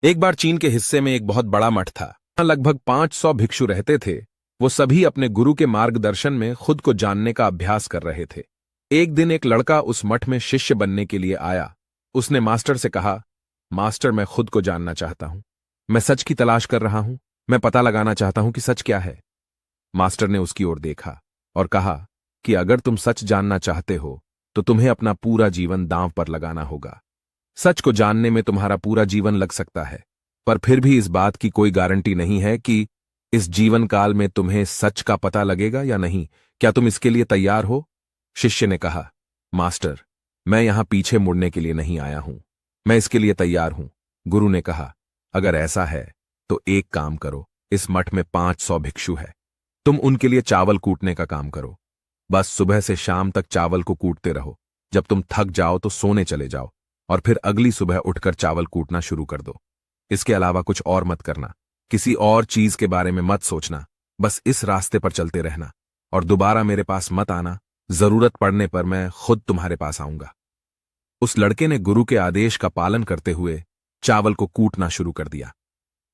एक बार चीन के हिस्से में एक बहुत बड़ा मठ था। वहां लगभग 500 भिक्षु रहते थे। वो सभी अपने गुरु के मार्गदर्शन में खुद को जानने का अभ्यास कर रहे थे। एक दिन एक लड़का उस मठ में शिष्य बनने के लिए आया। उसने मास्टर से कहा, मास्टर, मैं खुद को जानना चाहता हूं। मैं सच की तलाश कर रहा हूं। मैं पता लगाना चाहता हूं कि सच क्या है। मास्टर ने उसकी ओर देखा और कहा कि अगर तुम सच जानना चाहते हो तो तुम्हें अपना पूरा जीवन दांव पर लगाना होगा। सच को जानने में तुम्हारा पूरा जीवन लग सकता है, पर फिर भी इस बात की कोई गारंटी नहीं है कि इस जीवन काल में तुम्हें सच का पता लगेगा या नहीं। क्या तुम इसके लिए तैयार हो? शिष्य ने कहा, मास्टर, मैं यहां पीछे मुड़ने के लिए नहीं आया हूं। मैं इसके लिए तैयार हूं। गुरु ने कहा, अगर ऐसा है तो एक काम करो। इस मठ में 500 भिक्षु है। तुम उनके लिए चावल कूटने का काम करो। बस सुबह से शाम तक चावल को कूटते रहो। जब तुम थक जाओ तो सोने चले जाओ और फिर अगली सुबह उठकर चावल कूटना शुरू कर दो। इसके अलावा कुछ और मत करना। किसी और चीज के बारे में मत सोचना। बस इस रास्ते पर चलते रहना और दोबारा मेरे पास मत आना। जरूरत पड़ने पर मैं खुद तुम्हारे पास आऊंगा। उस लड़के ने गुरु के आदेश का पालन करते हुए चावल को कूटना शुरू कर दिया।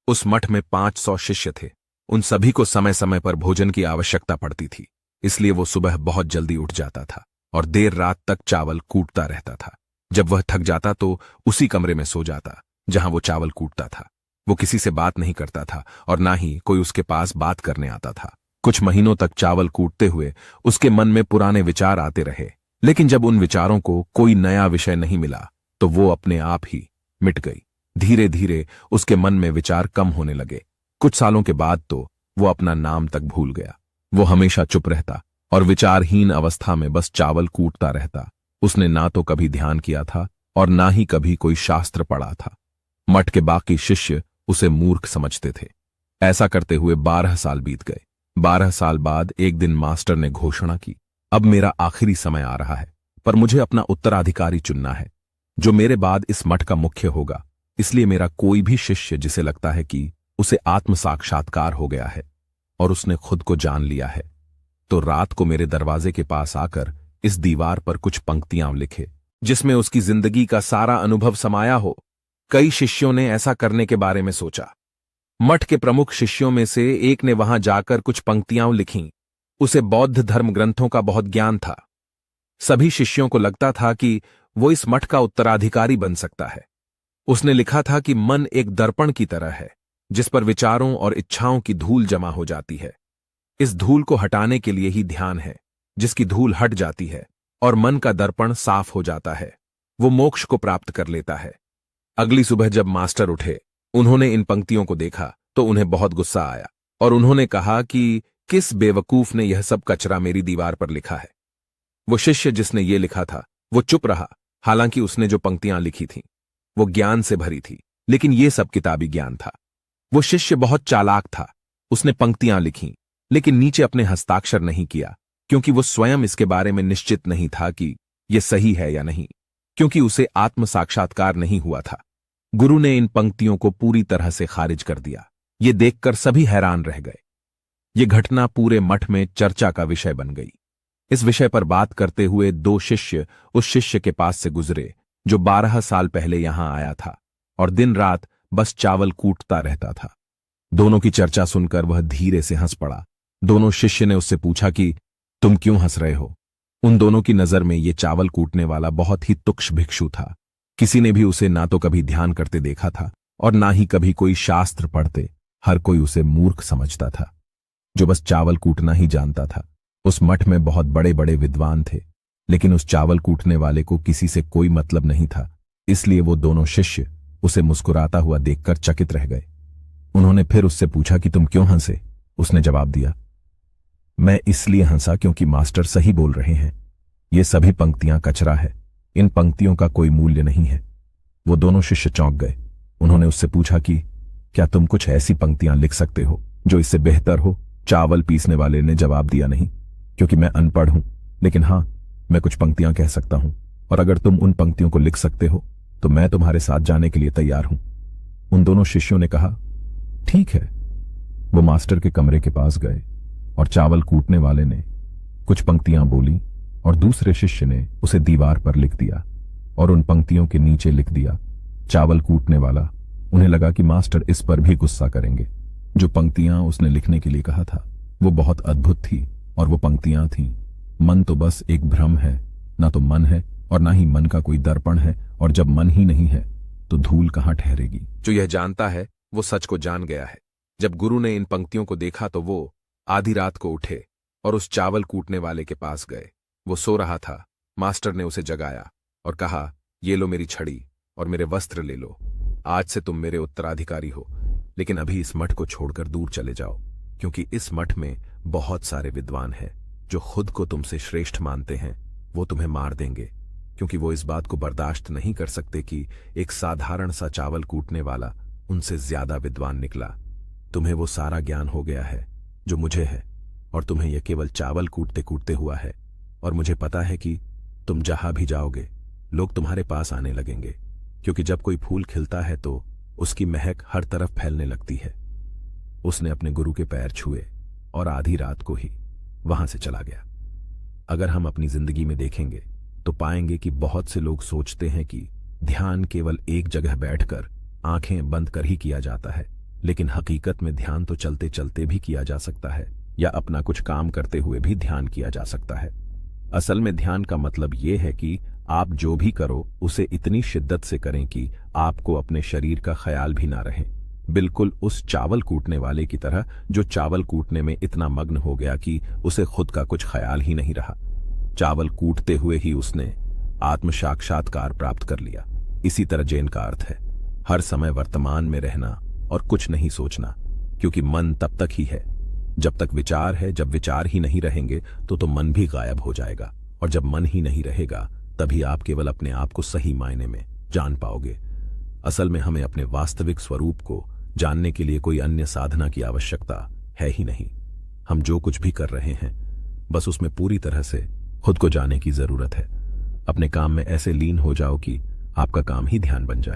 उस मठ में 500 शिष्य थे। उन सभी को समय समय पर भोजन की आवश्यकता पड़ती थी, इसलिए वो सुबह बहुत जल्दी उठ जाता था और देर रात तक चावल कूटता रहता था। जब वह थक जाता तो उसी कमरे में सो जाता जहां वो चावल कूटता था। वो किसी से बात नहीं करता था और ना ही कोई उसके पास बात करने आता था। कुछ महीनों तक चावल कूटते हुए उसके मन में पुराने विचार आते रहे, लेकिन जब उन विचारों को कोई नया विषय नहीं मिला तो वो अपने आप ही मिट गई। धीरे धीरे उसके मन में विचार कम होने लगे। कुछ सालों के बाद तो वो अपना नाम तक भूल गया। वो हमेशा चुप रहता और विचारहीन अवस्था में बस चावल कूटता रहता। उसने ना तो कभी ध्यान किया था और ना ही कभी कोई शास्त्र पढ़ा था। मठ के बाकी शिष्य उसे मूर्ख समझते थे। ऐसा करते हुए 12 साल बीत गए। 12 साल बाद एक दिन मास्टर ने घोषणा की, अब मेरा आखिरी समय आ रहा है, पर मुझे अपना उत्तराधिकारी चुनना है जो मेरे बाद इस मठ का मुख्य होगा। इसलिए मेरा कोई भी शिष्य जिसे लगता है कि उसे आत्म साक्षात्कार हो गया है और उसने खुद को जान लिया है, तो रात को मेरे दरवाजे के पास आकर इस दीवार पर कुछ पंक्तियां लिखे जिसमें उसकी जिंदगी का सारा अनुभव समाया हो। कई शिष्यों ने ऐसा करने के बारे में सोचा। मठ के प्रमुख शिष्यों में से एक ने वहां जाकर कुछ पंक्तियां लिखीं। उसे बौद्ध धर्म ग्रंथों का बहुत ज्ञान था। सभी शिष्यों को लगता था कि वो इस मठ का उत्तराधिकारी बन सकता है। उसने लिखा था कि मन एक दर्पण की तरह है जिस पर विचारों और इच्छाओं की धूल जमा हो जाती है। इस धूल को हटाने के लिए ही ध्यान है, जिसकी धूल हट जाती है और मन का दर्पण साफ हो जाता है, वो मोक्ष को प्राप्त कर लेता है। अगली सुबह जब मास्टर उठे, उन्होंने इन पंक्तियों को देखा तो उन्हें बहुत गुस्सा आया और उन्होंने कहा कि किस बेवकूफ ने यह सब कचरा मेरी दीवार पर लिखा है। वो शिष्य जिसने ये लिखा था वो चुप रहा, हालांकि उसने जो पंक्तियां लिखी थीं वो ज्ञान से भरी थी, लेकिन ये सब किताबी ज्ञान था। वो शिष्य बहुत चालाक था। उसने पंक्तियां लिखीं, लेकिन नीचे अपने हस्ताक्षर नहीं किया, क्योंकि वो स्वयं इसके बारे में निश्चित नहीं था कि यह सही है या नहीं, क्योंकि उसे आत्म साक्षात्कार नहीं हुआ था। गुरु ने इन पंक्तियों को पूरी तरह से खारिज कर दिया। ये देखकर सभी हैरान रह गए। ये घटना पूरे मठ में चर्चा का विषय बन गई। इस विषय पर बात करते हुए 2 शिष्य उस शिष्य के पास से गुजरे जो 12 साल पहले यहां आया था और दिन रात बस चावल कूटता रहता था। दोनों की चर्चा सुनकर वह धीरे से हंस पड़ा। दोनों शिष्य ने उससे पूछा कि तुम क्यों हंस रहे हो? उन दोनों की नजर में ये चावल कूटने वाला बहुत ही तुच्छ भिक्षु था। किसी ने भी उसे ना तो कभी ध्यान करते देखा था और ना ही कभी कोई शास्त्र पढ़ते। हर कोई उसे मूर्ख समझता था जो बस चावल कूटना ही जानता था। उस मठ में बहुत बड़े बड़े विद्वान थे, लेकिन उस चावल कूटने वाले को किसी से कोई मतलब नहीं था। इसलिए वो दोनों शिष्य उसे मुस्कुराता हुआ देखकर चकित रह गए। उन्होंने फिर उससे पूछा कि तुम क्यों हंसे? उसने जवाब दिया, मैं इसलिए हंसा क्योंकि मास्टर सही बोल रहे हैं। ये सभी पंक्तियां कचरा है। इन पंक्तियों का कोई मूल्य नहीं है। वो दोनों शिष्य चौंक गए। उन्होंने उससे पूछा कि क्या तुम कुछ ऐसी पंक्तियां लिख सकते हो जो इससे बेहतर हो? चावल पीसने वाले ने जवाब दिया, नहीं, क्योंकि मैं अनपढ़ हूं, लेकिन हां, मैं कुछ पंक्तियां कह सकता हूं, और अगर तुम उन पंक्तियों को लिख सकते हो तो मैं तुम्हारे साथ जाने के लिए तैयार हूं। उन दोनों शिष्यों ने कहा, ठीक है। वो मास्टर के कमरे के पास गए और चावल कूटने वाले ने कुछ पंक्तियां बोली और दूसरे शिष्य ने उसे दीवार पर लिख दिया और उन पंक्तियों के नीचे लिख दिया, चावल कूटने वाला उन्हें लगा कि मास्टर इस पर भी गुस्सा करेंगे। जो पंक्तियां उसने लिखने के लिए कहा था वो बहुत अद्भुत थी, और वो पंक्तियां थीं, मन तो बस एक भ्रम है, ना तो मन है और ना ही मन का कोई दर्पण है, और जब मन ही नहीं है तो धूल कहाँ ठहरेगी। जो यह जानता है वो सच को जान गया है। जब गुरु ने इन पंक्तियों को देखा तो वो आधी रात को उठे और उस चावल कूटने वाले के पास गए। वो सो रहा था। मास्टर ने उसे जगाया और कहा, ये लो मेरी छड़ी और मेरे वस्त्र ले लो। आज से तुम मेरे उत्तराधिकारी हो, लेकिन अभी इस मठ को छोड़कर दूर चले जाओ, क्योंकि इस मठ में बहुत सारे विद्वान हैं जो खुद को तुमसे श्रेष्ठ मानते हैं। वो तुम्हें मार देंगे, क्योंकि वो इस बात को बर्दाश्त नहीं कर सकते कि एक साधारण सा चावल कूटने वाला उनसे ज्यादा विद्वान निकला। तुम्हें वो सारा ज्ञान हो गया है जो मुझे है, और तुम्हें यह केवल चावल कूटते कूटते हुआ है। और मुझे पता है कि तुम जहां भी जाओगे लोग तुम्हारे पास आने लगेंगे, क्योंकि जब कोई फूल खिलता है तो उसकी महक हर तरफ फैलने लगती है। उसने अपने गुरु के पैर छुए और आधी रात को ही वहां से चला गया। अगर हम अपनी जिंदगी में देखेंगे तो पाएंगे कि बहुत से लोग सोचते हैं कि ध्यान केवल एक जगह बैठकर आंखें बंद कर ही किया जाता है, लेकिन हकीकत में ध्यान तो चलते चलते भी किया जा सकता है, या अपना कुछ काम करते हुए भी ध्यान किया जा सकता है। असल में ध्यान का मतलब यह है कि आप जो भी करो उसे इतनी शिद्दत से करें कि आपको अपने शरीर का ख्याल भी ना रहे, बिल्कुल उस चावल कूटने वाले की तरह जो चावल कूटने में इतना मग्न हो गया कि उसे खुद का कुछ ख्याल ही नहीं रहा। चावल कूटते हुए ही उसने आत्म साक्षात्कार प्राप्त कर लिया। इसी तरह जैन का अर्थ है हर समय वर्तमान में रहना और कुछ नहीं सोचना, क्योंकि मन तब तक ही है जब तक विचार है। जब विचार ही नहीं रहेंगे तो मन भी गायब हो जाएगा, और जब मन ही नहीं रहेगा तभी आप केवल अपने आप को सही मायने में जान पाओगे। असल में हमें अपने वास्तविक स्वरूप को जानने के लिए कोई अन्य साधना की आवश्यकता है ही नहीं। हम जो कुछ भी कर रहे हैं बस उसमें पूरी तरह से खुद को जानने की जरूरत है। अपने काम में ऐसे लीन हो जाओ कि आपका काम ही ध्यान बन जाए।